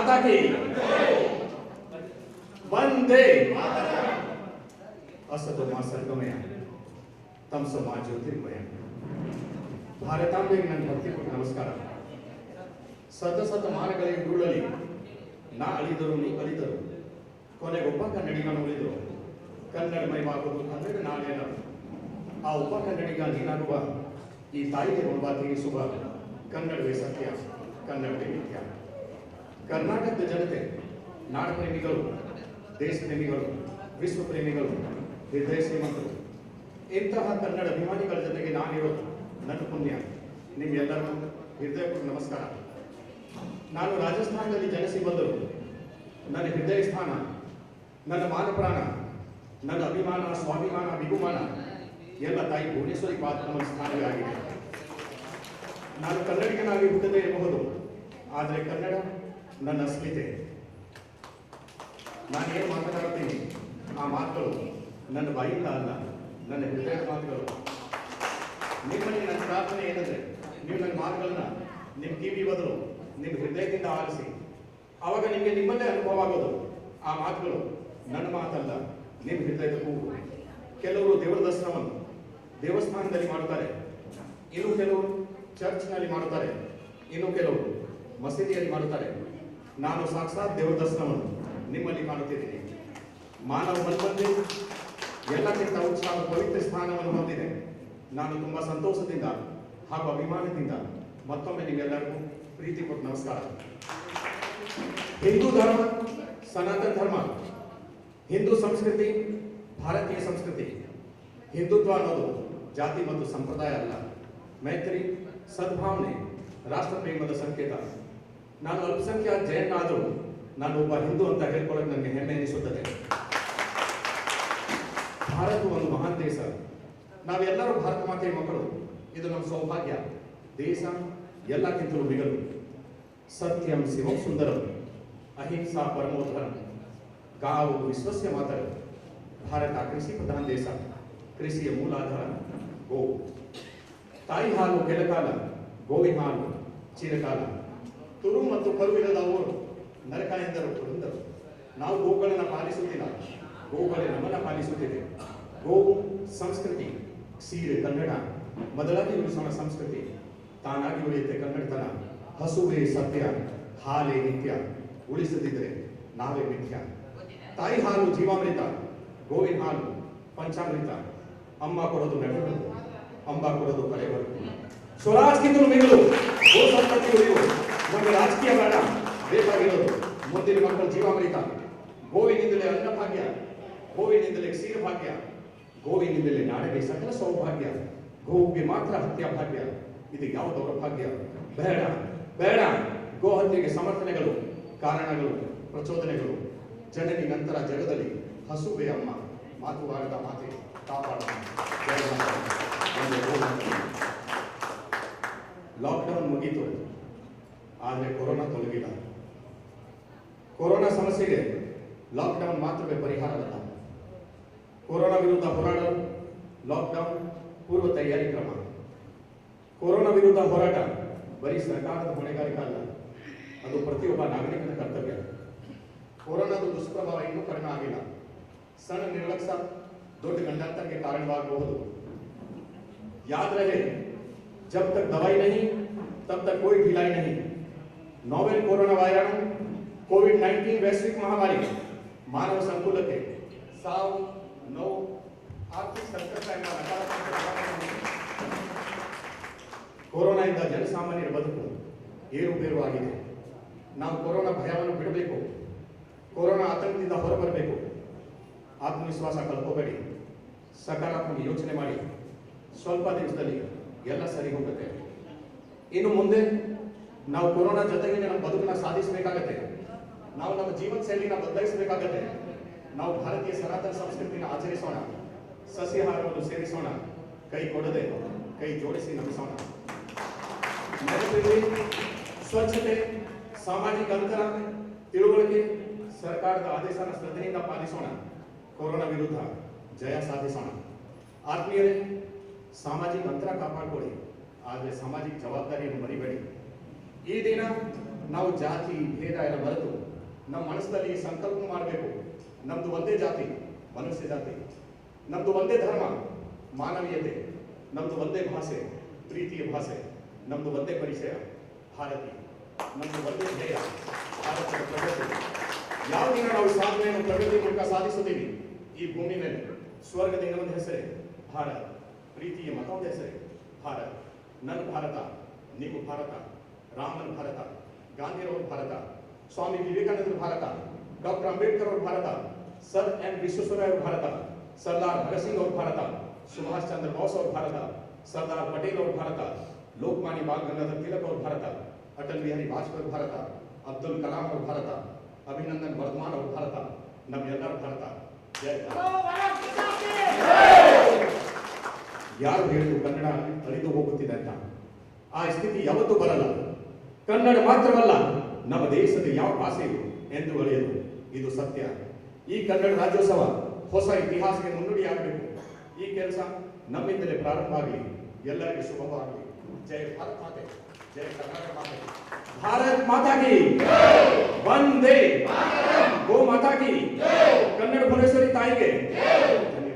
माता की वंदे असतो मा सर्गमय तमसो मा ज्योतिर्मय ಭಾರತಾಂಬೆಗೆ ನನ್ನ ಭಕ್ತಿಪೂರ್ಣ ನಮಸ್ಕಾರ. ಸತ ಮಾನಗಳಿಗೆ ಉರುಳಲಿ ನಾ ಅಳಿದರು ನೀ ಅಳಿದರು ಕೊನೆಗೊಬ್ಬ ಕನ್ನಡಿಗನ ಉಳಿದರು ಕನ್ನಡಮಯವಾಗುವುದು ಕನ್ನಡ ನಾಡೇನ ಆ ಒಬ್ಬ ಕನ್ನಡಿಗ ನೀನಾಗುವ ಈ ತಾಯಿಗೆ ಒಬ್ಬ ತೀರಿಸುವ ಕನ್ನಡವೇ ಸತ್ಯ ಕನ್ನಡವೇ ನಿತ್ಯ. ಕರ್ನಾಟಕದ ಜನತೆ ನಾಡ ಪ್ರೇಮಿಗಳು ದೇಶ ಪ್ರೇಮಿಗಳು ವಿಶ್ವ ಪ್ರೇಮಿಗಳು ಹೃದಯ ಶ್ರೀಮಂತರು ಇಂತಹ ಕನ್ನಡ ಅಭಿಮಾನಿಗಳ ಜೊತೆಗೆ ನಾನಿರೋದು ನನ್ನ ಪುಣ್ಯ. ನಿಮ್ಗೆಲ್ಲರಿಗೂ ಹೃದಯಪೂರ್ವಕ ನಮಸ್ಕಾರ. ನಾನು ರಾಜಸ್ಥಾನದಲ್ಲಿ ಜನಿಸಿ ಬಂದರು. ನನ್ನ ಹೃದಯ ಸ್ಥಾನ, ನನ್ನ ಮಾನಪ್ರಾಣ, ನನ್ನ ಅಭಿಮಾನ, ಸ್ವಾಭಿಮಾನ, ವಿಗುಮಾನ ಎಲ್ಲ ತಾಯಿ ಭುವನೇಶ್ವರಿ ಪಾದ ನಮ್ಮ ಸ್ಥಾನವೇ ಆಗಿದೆ. ನಾನು ಕನ್ನಡಿಗನಾಗಿ ಹುಟ್ಟದೇ ಇರಬಹುದು, ಆದರೆ ಕನ್ನಡ ನನ್ನ ಅಸ್ಮಿತೆ. ನಾನೇನು ಮಾತನಾಡುತ್ತೀನಿ ಆ ಮಾತುಗಳು ನನ್ನ ಬಾಯಿಂದ ಅಲ್ಲ, ನನ್ನ ಹೃದಯದ ಮಾತುಗಳು. ನಿಮ್ಮಲ್ಲಿ ನನ್ನ ಪ್ರಾರ್ಥನೆ ಏನಂದ್ರೆ ನೀವು ನನ್ನ ಮಾತುಗಳನ್ನ ನಿಮ್ಮ ಕಿವಿ ಬದಲು ನಿಮ್ಮ ಹೃದಯದಿಂದ ಆಲಿಸಿ. ಆವಾಗ ನಿಮಗೆ ನಿಮ್ಮಲ್ಲೇ ಅನುಭವ ಆಗೋದು ಆ ಮಾತುಗಳು ನನ್ನ ಮಾತಲ್ಲ, ನಿಮ್ಮ ಹೃದಯದ ಕೂಗು. ಕೆಲವರು ದೇವರ ದರ್ಶನವನ್ನು ದೇವಸ್ಥಾನದಲ್ಲಿ ಮಾಡುತ್ತಾರೆ, ಇನ್ನು ಕೆಲವರು ಚರ್ಚ್ನಲ್ಲಿ ಮಾಡುತ್ತಾರೆ, ಇನ್ನು ಕೆಲವರು ಮಸೀದಿಯಲ್ಲಿ ಮಾಡುತ್ತಾರೆ. ನಾನು ಸಾಕ್ಷಾತ್ ದೇವರ ದರ್ಶನವನ್ನು ನಿಮ್ಮಲ್ಲಿ ಕಾಣುತ್ತಿದ್ದೀನಿ. ಮಾನವ ಮನಬಂಧಿ ಎಲ್ಲಕ್ಕಿಂತ ಉತ್ಸಾಹ ಪವಿತ್ರ ಸ್ಥಾನವನ್ನು ಹೊಂದಿದೆ. ನಾನು ತುಂಬಾ ಸಂತೋಷದಿಂದ ಹಾಗೂ ಅಭಿಮಾನದಿಂದ ಮತ್ತೊಮ್ಮೆ ನಿಮ್ಮೆಲ್ಲರಿಗೂ ಪ್ರೀತಿ ಕೊಟ್ಟು ನಮಸ್ಕಾರ. ಹಿಂದೂ ಧರ್ಮ ಸನಾತನ ಧರ್ಮ, ಹಿಂದೂ ಸಂಸ್ಕೃತಿ ಭಾರತೀಯ ಸಂಸ್ಕೃತಿ. ಹಿಂದುತ್ವ ಅನ್ನೋದು ಜಾತಿ ಮತ್ತು ಸಂಪ್ರದಾಯ ಅಲ್ಲ, ಮೈತ್ರಿ, ಸದ್ಭಾವನೆ, ರಾಷ್ಟ್ರ ಪ್ರೇಮದ ಸಂಕೇತ. ನಾನು ಅಲ್ಪಸಂಖ್ಯಾತ ಜೈನ ಆದರೂ ನಾನು ಒಬ್ಬ ಹಿಂದೂ ಅಂತ ಹೇಳ್ಕೊಳ್ಳೋಕೆ ನನಗೆ ಹೆಮ್ಮೆ ಎನಿಸುತ್ತದೆ. ಭಾರತ ಒಂದು ಮಹಾನ್ ದೇಶ. ನಾವೆಲ್ಲರೂ ಭಾರತ ಮಾತೆಯ ಮಕ್ಕಳು. ಇದು ನಮ್ಮ ಸೌಭಾಗ್ಯ. ದೇಶ ಎಲ್ಲಕ್ಕಿಂತಲೂ ಮಿಗಲು. ಸತ್ಯಂ ಶಿವಂ ಸುಂದರಂ ಅಹಿಂಸಾ ಪರಮೋಧರಂ ಗಾವು ವಿಶ್ವಸ್ಯ ಮಾತರಂ. ಭಾರತ ಕೃಷಿ ಪ್ರಧಾನ ದೇಶ. ಕೃಷಿಯ ಮೂಲಾಧಾರ ಗೋ. ತಾಯಿ ಹಾಲು ಕೆಲಕಾಲ, ಗೋವಿನ ಹಾಲು ಚಿರಕಾಲ. ತುರು ಮತ್ತು ಕರುವಿರದ ಅವರು ನರಕ ಎಂದರು ಪುರಂದರು. ನಾವು ಗೋಗಳನ್ನು ಪಾಲಿಸುತ್ತಿಲ್ಲ, ಗೋಗಳೇ ನಮ್ಮನ್ನ ಪಾಲಿಸುತ್ತಿದೆ. ಗೋವು ಸಂಸ್ಕೃತಿ, ಸೀರೆ ಕನ್ನಡ, ಮೊದಲಾಗಿ ಉಳಿಸೋಣ ಸಂಸ್ಕೃತಿ. ತಾನಾಗಿ ಉಳಿಯುತ್ತೆ ಕನ್ನಡತನ. ಹಸುವೇ ಸತ್ಯ, ಹಾಲೇ ನಿತ್ಯ, ಉಳಿಸದಿದ್ರೆ ನಾವೇ ಮಿಥ್ಯ. ತಾಯಿ ಹಾಲು ಜೀವಾಮೃತ, ಗೋವಿನ ಹಾಲು ಪಂಚಾಮೃತ. ಅಮ್ಮ ಕೊಡೋದು ನೆರಳು, ಅಂಬ ಕೊಡೋದು ಕಳೆಬರು. ಸ್ವರಾಜ್ಗಿಂತಲೂ ಮಿಗಿಲು ಗೋ ಸಂಪತ್ತಿ ಉಳಿಯು. ನಮಗೆ ರಾಜಕೀಯ ಬೇಡ, ಬೇಕಾಗಿರೋದು ಮುಂದಿನ ಮಕ್ಕಳ ಜೀವಾಮೃತ. ಗೋವಿನಿಂದಲೇ ಅನ್ನಭಾಗ್ಯ, ಗೋವಿನಿಂದಲೇ ಕ್ಷೀರಭಾಗ್ಯ, ಗೋವಿನಿಂದಲೇ ನಾಡಿಗೆ ಸಕಲ ಸೌಭಾಗ್ಯ. ಗೋವಿಗೆ ಮಾತ್ರ ಹತ್ಯಾ ಭಾಗ್ಯ, ಇದು ಯಾವ ದೌರ್ಭಾಗ್ಯ. ಬೇಡ ಬೇಡ ಗೋ ಹತ್ಯೆಗೆ ಸಮರ್ಥನೆಗಳು, ಕಾರಣಗಳು, ಪ್ರಚೋದನೆಗಳು. ಜನನಿ ನಂತರ ಜಗದಲ್ಲಿ ಹಸುವೆ ಅಮ್ಮ, ಮಾತುವಾಡದ ಮಾತೆ ಕಾಪಾಡ. ಲಾಕ್ಡೌನ್ ಮುಗೀತು, ಆದರೆ ಕೊರೋನಾ ತೊಲಗಿಲ್ಲ. ಕೊರೋನಾ ಸಮಸ್ಯೆಗೆ ಲಾಕ್ಡೌನ್ ಮಾತ್ರವೇ ಪರಿಹಾರವಲ್ಲ. ಕೊರೋನಾ ವಿರುದ್ಧ ಹೋರಾಡಲು ಲಾಕ್ಡೌನ್ ಪೂರ್ವ ತಯಾರಿ ಕ್ರಮ. ಕೊರೋನಾ ವಿರುದ್ಧ ಹೋರಾಟ ಬರೀ ಸರ್ಕಾರದ ಹೊಣೆಗಾರಿಕೆ ಅಲ್ಲ, ಅದು ಪ್ರತಿಯೊಬ್ಬ ನಾಗರಿಕನ ಕರ್ತವ್ಯ. ಕೊರೋನಾದ ದುಷ್ಪ್ರಭಾವ ಇನ್ನೂ ಕಡಿಮೆ ಆಗಿಲ್ಲ. ಸಣ್ಣ ನಿರ್ಲಕ್ಷ್ಯ ದೊಡ್ಡ ಗಂಡಾಂತರಕ್ಕೆ ಕಾರಣವಾಗಬಹುದು. याद रहे, जब तक दवाई नहीं तब तक कोई ढिलाई नहीं. नोवेल कोरोना वायरस कोविड-19 वैश्विक महामारी मानव संकुलಕ್ಕೆ ಸಾವು, ನೋವು, ಆರ್ಥಿಕ ಸಂಕಷ್ಟದಿಂದ ಕೊರೋನಾದಿಂದ ಜನಸಾಮಾನ್ಯರ ಬದುಕು ಏರುಪೇರು ಆಗಿದೆ. ನಾವು ಕೊರೋನಾ ಭಯವನ್ನು ಬಿಡಬೇಕು, ಕೊರೋನಾ ಆತಂಕದಿಂದ ಹೊರಬರಬೇಕು. ಆತ್ಮವಿಶ್ವಾಸ ಕಳ್ಕೋಬೇಡಿ, ಸಕಾರಾತ್ಮಕ ಯೋಚನೆ ಮಾಡಿ. ಸ್ವಲ್ಪ ದಿವಸದಲ್ಲಿ ಎಲ್ಲ ಸರಿ ಹೋಗುತ್ತೆ. ಇನ್ನು ಮುಂದೆ ನಾವು ಕೊರೋನಾ ಜೊತೆಗೆ ನಮ್ಮ ಬದುಕನ್ನ ಸಾಧಿಸಬೇಕಾಗತ್ತೆ. ನಾವು ನಮ್ಮ ಜೀವನ ಶೈಲಿನ ಬದಲಾಯಿಸಬೇಕಾಗತ್ತೆ. ನಾವು ಭಾರತೀಯ ಸನಾತನ ಸಂಸ್ಕೃತಿನ ಆಚರಿಸೋಣ, ಸಸ್ಯಾಹಾರವನ್ನು ಸೇವಿಸೋಣ, ಕೈ ಕೊಡದೆ ಕೈ ಜೋಡಿಸಿ ನಮಿಸೋಣ. ನೆನಪಿರಲಿ, ಸ್ವಚ್ಛತೆ, ಸಾಮಾಜಿಕ ಅಂತರ, ತಿಳುವಳಿಕೆ, ಸರ್ಕಾರದ ಆದೇಶನ ಶ್ರದ್ಧೆಯಿಂದ ಪಾಲಿಸೋಣ. ಕೊರೋನಾ ವಿರುದ್ಧ ಜಯ ಸಾಧಿಸೋಣ. ಆತ್ಮೀಯರೇ, ಸಾಮಾಜಿಕ ಅಂತರ ಕಾಪಾಡಿಕೊಳ್ಳಿ, ಆದರೆ ಸಾಮಾಜಿಕ ಜವಾಬ್ದಾರಿಯನ್ನು ಮರಿಬೇಡಿ. ಈ ದಿನ ನಾವು ಜಾತಿ ಭೇದ ಎಲ್ಲ ಮರೆತು ನಮ್ಮ ಮನಸ್ಸಿನಲ್ಲಿ ಸಂಕಲ್ಪ ಮಾಡಬೇಕು. ನಮ್ದು ಒಂದೇ ಜಾತಿ, ಮನುಷ್ಯ ಜಾತಿ. ನಮ್ದು ಒಂದೇ ಧರ್ಮ, ಮಾನವೀಯತೆ. ನಮ್ದು ಒಂದೇ ಭಾಷೆ, ಪ್ರೀತಿಯ ಭಾಷೆ. ನಮ್ದು ಒಂದೇ ಪರಿಚಯ, ಭಾರತಿ. ನಮ್ದು ಒಂದೇ ಧ್ಯೇಯ, ಭಾರತದ ಪ್ರಗತಿ. ಯಾವ ದಿನ ನಾವು ಸಾಧನೆಯನ್ನು ಪ್ರಗತಿ ಮೂಲಕ ಸಾಧಿಸುತ್ತೀವಿ ಈ ಭೂಮಿ ಮೇಲೆ, ಸ್ವರ್ಗದ ಇನ್ನೊಂದು ಹೆಸರೇ ಭಾರತ, ಪ್ರೀತಿಯ ಮತ್ತೊಂದು ಹೆಸರೇ ಭಾರತ. ನನ್ನ ಭಾರತ, ನೀವು ಭಾರತ, ರಾಮನ ಭಾರತ, ಗಾಂಧಿರವರ ಭಾರತ, ಸ್ವಾಮಿ ವಿವೇಕಾನಂದರ ಭಾರತ, ಡಾಕ್ಟರ್ ಅಂಬೇಡ್ಕರ್ ಅವರ ಭಾರತ, ಸರ್ ಎಂ ವಿಶ್ವೇಶ್ವರಯ್ಯ ಅವರ ಭಾರತ, ಸರ್ದಾರ್ ಭಗತ್ ಸಿಂಗ್ ಅವರ ಭಾರತ, ಸುಭಾಷ್ ಚಂದ್ರ ಬೋಸ್ ಅವರ ಭಾರತ, ಸರ್ದಾರ್ ಪಟೇಲ್ ಅವರ ಭಾರತ, ಲೋಕಮಾನ್ಯ ಬಾಲ್ ಗಂಗಾಧರ್ ತಿಲಕ್ ಅವರ ಭಾರತ, ಅಟಲ್ ಬಿಹಾರಿ ವಾಜಪೇಯಿ ಭಾರತ, ಅಬ್ದುಲ್ ಕಲಾಂ ಅವರ ಭಾರತ, ಅಭಿನಂದನ್ ವರ್ಧಮಾನ್ ಅವರ ಭಾರತ, ನಮ್ಮೆಲ್ಲರ ಭಾರತ. ಜೈ ಯಾರು ಹೇಳಿದ್ರು ಕನ್ನಡ ಅಳಿದು ಹೋಗುತ್ತಿದೆ ಅಂತ? ಆ ಸ್ಥಿತಿ ಯಾವತ್ತೂ ಬರಲ್ಲ. ಕನ್ನಡ ಮಾತ್ರವಲ್ಲ, ನಮ್ಮ ದೇಶದ ಯಾವ ಭಾಷೆಯು ಎಂದು ಅಳಿಯದು, ಇದು ಸತ್ಯ. ಈ ಕನ್ನಡ ರಾಜ್ಯೋತ್ಸವ ಹೊಸ ಇತಿಹಾಸಕ್ಕೆ ಮುನ್ನುಡಿಯಾಗಬೇಕು. ಈ ಕೆಲಸ ನಮ್ಮಿಂದಲೇ ಪ್ರಾರಂಭ ಆಗಲಿ. ಎಲ್ಲರಿಗೂ ಶುಭವಾಗಲಿ. ಜೈ ಭಾರತ್ ಮಾತೆ, ಜೈ ಕರ್ನಾಟಕ ಮಾತೆ. ಭಾರತ್ ಮಾತಾ ಕಿ ವಂದೇ, ಗೋ ಮಾತಾ ಕಿ, ಕನ್ನಡ ಭುವನೇಶ್ವರಿ ತಾಯಿಗೆ ಧನ್ಯವಾದ.